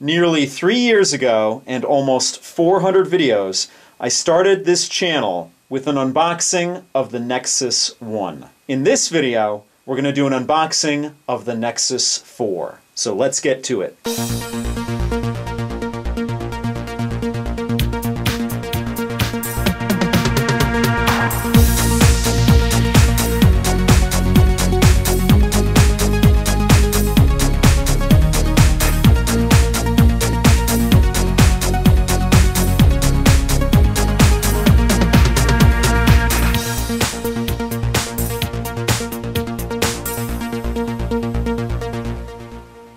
Nearly 3 years ago and almost 400 videos, I started this channel with an unboxing of the Nexus 1. In this video, we're going to do an unboxing of the Nexus 4. So let's get to it.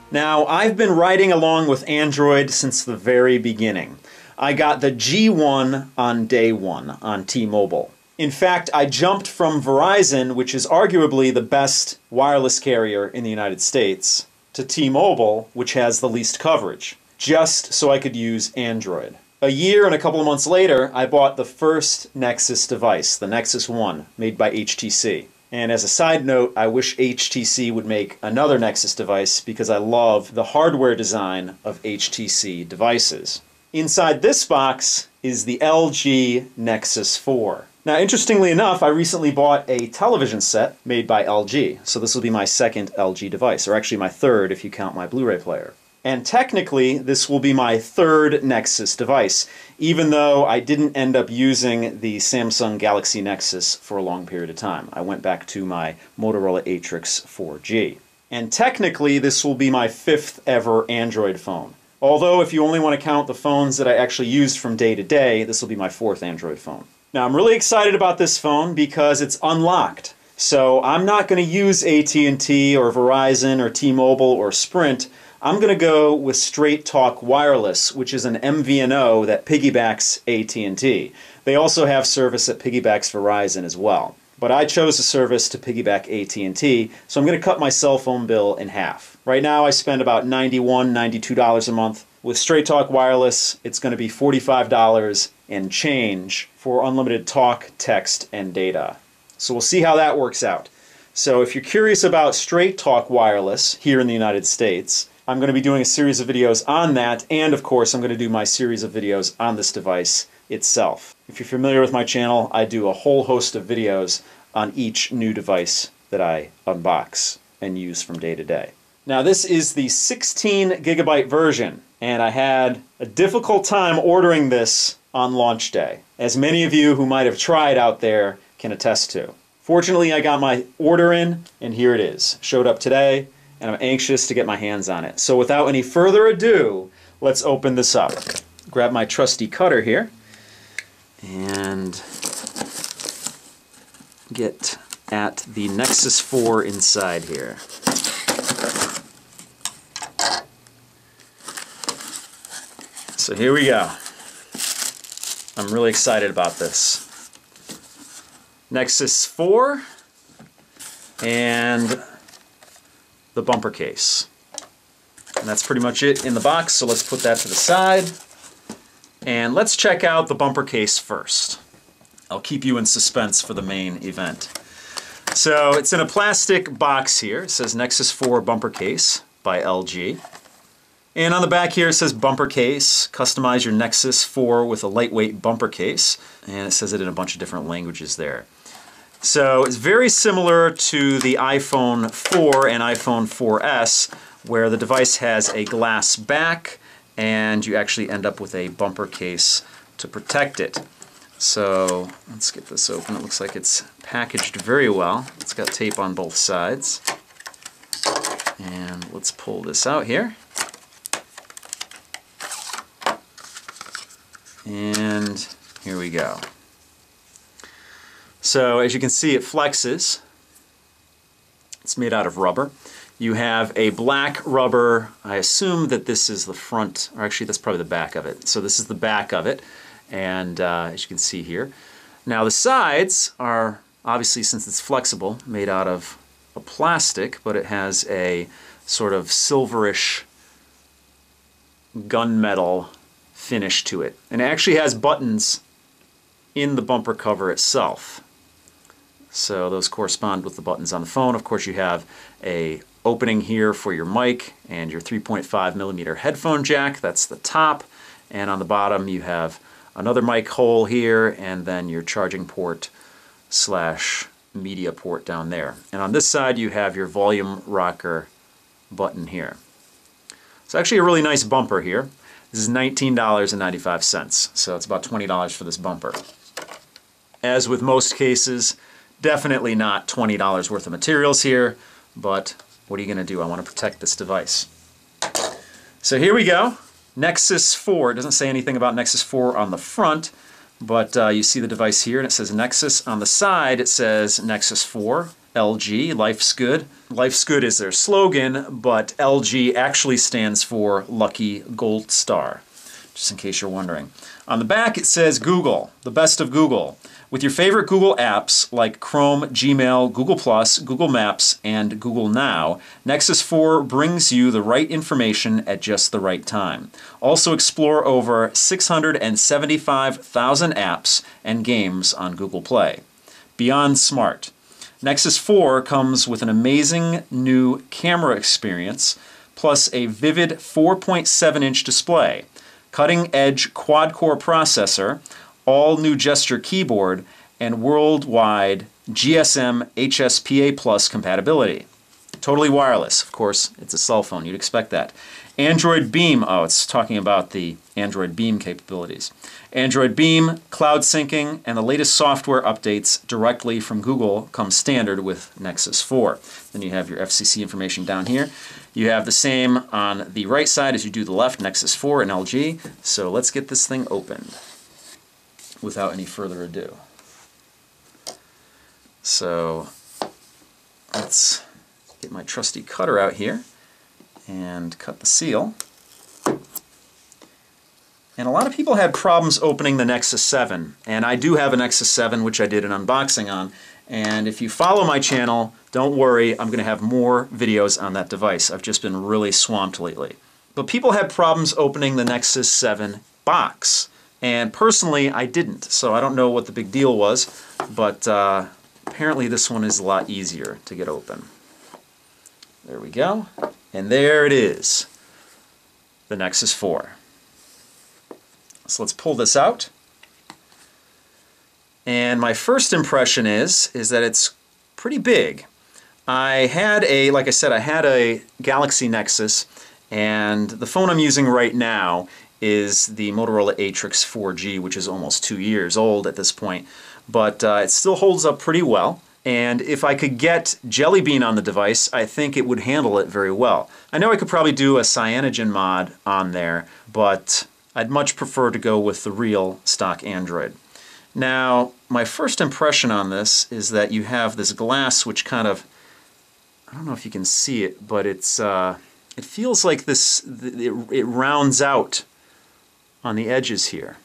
Now, I've been riding along with Android since the very beginning. I got the G1 on day one on T-Mobile. In fact, I jumped from Verizon, which is arguably the best wireless carrier in the United States, to T-Mobile, which has the least coverage, just so I could use Android. A year and a couple of months later, I bought the first Nexus device, the Nexus 1, made by HTC. And as a side note, I wish HTC would make another Nexus device because I love the hardware design of HTC devices. Inside this box is the LG Nexus 4. Now, interestingly enough, I recently bought a television set made by LG. So this will be my second LG device, or actually my third if you count my Blu-ray player. And technically, this will be my third Nexus device, even though I didn't end up using the Samsung Galaxy Nexus for a long period of time. I went back to my Motorola Atrix 4G. And technically, this will be my fifth ever Android phone. Although, if you only want to count the phones that I actually used from day to day, this will be my fourth Android phone. Now, I'm really excited about this phone because it's unlocked. So I'm not going to use AT&T or Verizon or T-Mobile or Sprint. I'm going to go with Straight Talk Wireless, which is an MVNO that piggybacks AT&T. They also have service that piggybacks Verizon as well. But I chose a service to piggyback AT&T, so I'm going to cut my cell phone bill in half. Right now I spend about $91, $92 a month. With Straight Talk Wireless, it's going to be $45 and change for unlimited talk, text, and data. So we'll see how that works out. So if you're curious about Straight Talk Wireless here in the United States, I'm going to be doing a series of videos on that, and of course I'm going to do my series of videos on this device itself. If you're familiar with my channel, I do a whole host of videos on each new device that I unbox and use from day to day. Now, this is the 16 gigabyte version, and I had a difficult time ordering this on launch day, as many of you who might have tried out there can attest to. Fortunately, I got my order in, and here it is. Showed up today, and I'm anxious to get my hands on it. So without any further ado, let's open this up. Grab my trusty cutter here, and get at the Nexus 4 inside here. So here we go. I'm really excited about this. Nexus 4 and the bumper case. And that's pretty much it in the box, so let's put that to the side. And let's check out the bumper case first. I'll keep you in suspense for the main event. So it's in a plastic box here. It says Nexus 4 bumper case by LG. And on the back here it says bumper case, customize your Nexus 4 with a lightweight bumper case. And it says it in a bunch of different languages there. So it's very similar to the iPhone 4 and iPhone 4S, where the device has a glass back and you actually end up with a bumper case to protect it. So let's get this open. It looks like it's packaged very well. It's got tape on both sides. And let's pull this out here. And here we go. So as you can see, it flexes. It's made out of rubber. You have a black rubber. I assume that this is the front, or actually that's probably the back of it. So this is the back of it, and as you can see here. Now the sides are, obviously since it's flexible, made out of a plastic, but it has a sort of silverish gunmetal finish to it. And it actually has buttons in the bumper cover itself. So those correspond with the buttons on the phone. Of course, you have a opening here for your mic and your 3.5mm headphone jack. That's the top. And on the bottom you have another mic hole here, and then your charging port / media port down there. And on this side you have your volume rocker button here. It's actually a really nice bumper here. This is $19.95, so it's about $20 for this bumper. As with most cases, definitely not $20 worth of materials here, but what are you going to do? I want to protect this device. So here we go. Nexus 4. It doesn't say anything about Nexus 4 on the front, but you see the device here and it says Nexus. On the side it says Nexus 4, LG, Life's Good. Life's Good is their slogan, but LG actually stands for Lucky Gold Star, just in case you're wondering. On the back it says Google, the best of Google. With your favorite Google apps like Chrome, Gmail, Google+, Google Maps, and Google Now, Nexus 4 brings you the right information at just the right time. Also explore over 675,000 apps and games on Google Play. Beyond smart. Nexus 4 comes with an amazing new camera experience, plus a vivid 4.7-inch display, cutting-edge quad-core processor, all-new gesture keyboard, and worldwide GSM HSPA Plus compatibility. Totally wireless. Of course, it's a cell phone. You'd expect that. Android Beam. Oh, it's talking about the Android Beam capabilities. Android Beam, cloud syncing, and the latest software updates directly from Google come standard with Nexus 4. Then you have your FCC information down here. You have the same on the right side as you do the left, Nexus 4 and LG. So let's get this thing opened without any further ado. So let's get my trusty cutter out here and cut the seal. And a lot of people had problems opening the Nexus 7, and I do have a Nexus 7 which I did an unboxing on, and if you follow my channel, don't worry, I'm going to have more videos on that device. I've just been really swamped lately. But people had problems opening the Nexus 7 box, and personally I didn't, so I don't know what the big deal was, but apparently this one is a lot easier to get open. There we go, and there it is, the Nexus 4. So let's pull this out. And my first impression is that it's pretty big. I had a, like I said, I had a Galaxy Nexus, and the phone I'm using right now is the Motorola Atrix 4G, which is almost 2 years old at this point, but it still holds up pretty well. And if I could get Jelly Bean on the device, I think it would handle it very well. I know I could probably do a cyanogen mod on there, but I'd much prefer to go with the real stock Android. Now, my first impression on this is that you have this glass which kind of, I don't know if you can see it, but it's it feels like this, it rounds out on the edges here.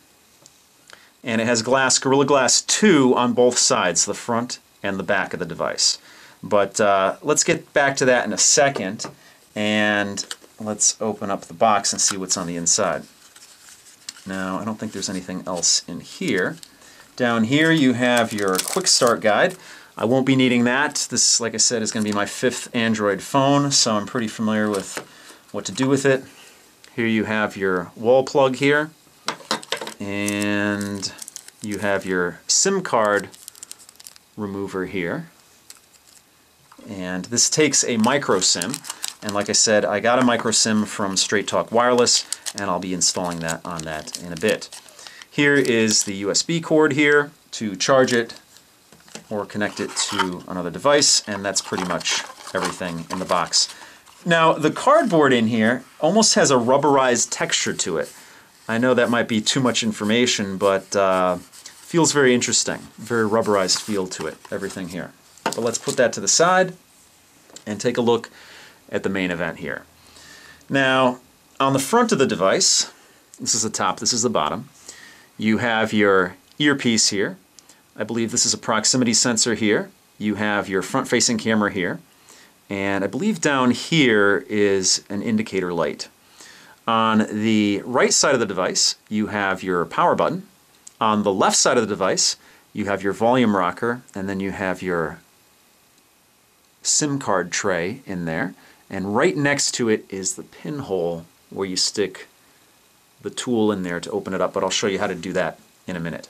And it has glass, Gorilla Glass 2 on both sides, the front and the back of the device. But let's get back to that in a second, and let's open up the box and see what's on the inside. Now, I don't think there's anything else in here. Down here you have your quick start guide. I won't be needing that. This, like I said, is going to be my 5th Android phone, so I'm pretty familiar with what to do with it. Here you have your wall plug here, and you have your SIM card remover here. And this takes a micro SIM, and like I said, I got a micro SIM from Straight Talk Wireless, and I'll be installing that on that in a bit. Here is the USB cord here to charge it or connect it to another device, and that's pretty much everything in the box. Now, the cardboard in here almost has a rubberized texture to it. I know that might be too much information, but feels very interesting. Very rubberized feel to it, everything here. But let's put that to the side and take a look at the main event here. Now, on the front of the device, this is the top, this is the bottom, you have your earpiece here. I believe this is a proximity sensor here. You have your front-facing camera here. And I believe down here is an indicator light. On the right side of the device, you have your power button. On the left side of the device, you have your volume rocker, and then you have your SIM card tray in there. And right next to it is the pinhole where you stick the tool in there to open it up, but I'll show you how to do that in a minute.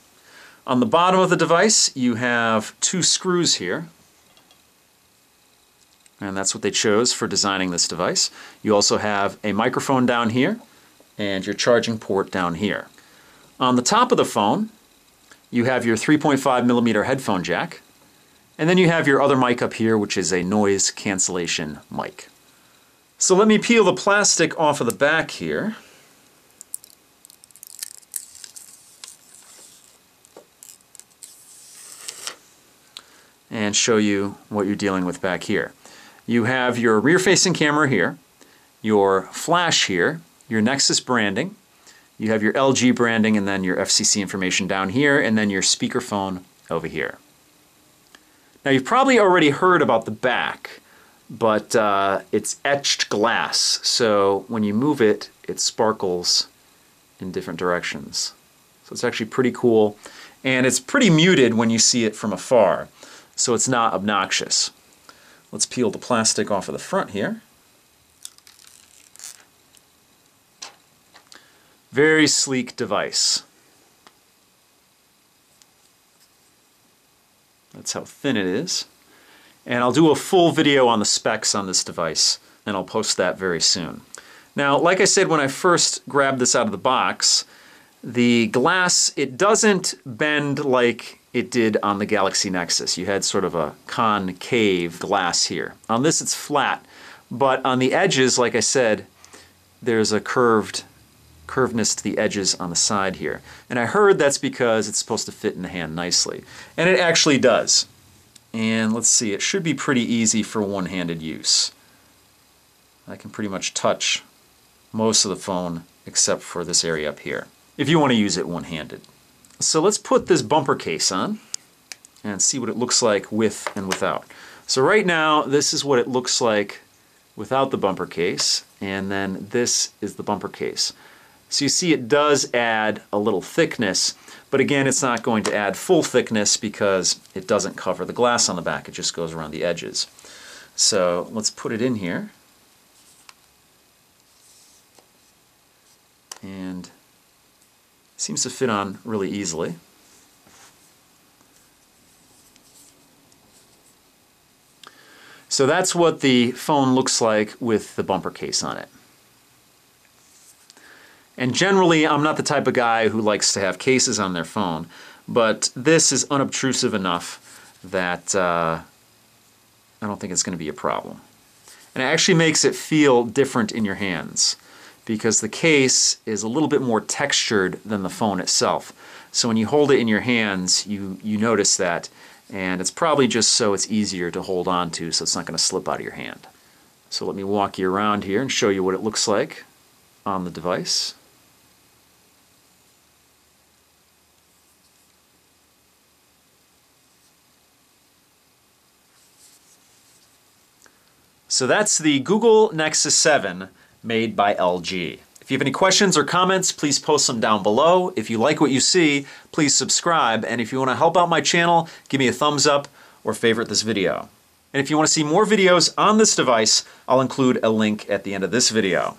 On the bottom of the device, you have 2 screws here. And that's what they chose for designing this device. You also have a microphone down here and your charging port down here. On the top of the phone, you have your 3.5mm headphone jack, and then you have your other mic up here, which is a noise cancellation mic. So let me peel the plastic off of the back here. And show you what you're dealing with back here. You have your rear-facing camera here, your flash here, your Nexus branding, you have your LG branding, and then your FCC information down here, and then your speakerphone over here. Now you've probably already heard about the back, but it's etched glass, so when you move it, it sparkles in different directions. So it's actually pretty cool, and it's pretty muted when you see it from afar, so it's not obnoxious. Let's peel the plastic off of the front here. Very sleek device. That's how thin it is. And I'll do a full video on the specs on this device, and I'll post that very soon. Now, like I said when I first grabbed this out of the box, the glass, it doesn't bend like it did on the Galaxy Nexus. You had sort of a concave glass here. On this it's flat, but on the edges, like I said, there's a curvedness to the edges on the side here. And I heard that's because it's supposed to fit in the hand nicely. And it actually does. And let's see, it should be pretty easy for one-handed use. I can pretty much touch most of the phone except for this area up here, if you want to use it one-handed. So let's put this bumper case on and see what it looks like with and without. So right now, this is what it looks like without the bumper case, and then this is the bumper case. So you see it does add a little thickness, but again, it's not going to add full thickness because it doesn't cover the glass on the back, it just goes around the edges. So let's put it in here. And seems to fit on really easily. So that's what the phone looks like with the bumper case on it. And generally, I'm not the type of guy who likes to have cases on their phone, but this is unobtrusive enough that I don't think it's going to be a problem. And it actually makes it feel different in your hands, because the case is a little bit more textured than the phone itself. So when you hold it in your hands, you notice that, and it's probably just so it's easier to hold on to, so it's not going to slip out of your hand. So let me walk you around here and show you what it looks like on the device. So that's the Google Nexus 7 made by LG. If you have any questions or comments, please post them down below. If you like what you see, please subscribe. And if you want to help out my channel, give me a thumbs up or favorite this video. And if you want to see more videos on this device, I'll include a link at the end of this video.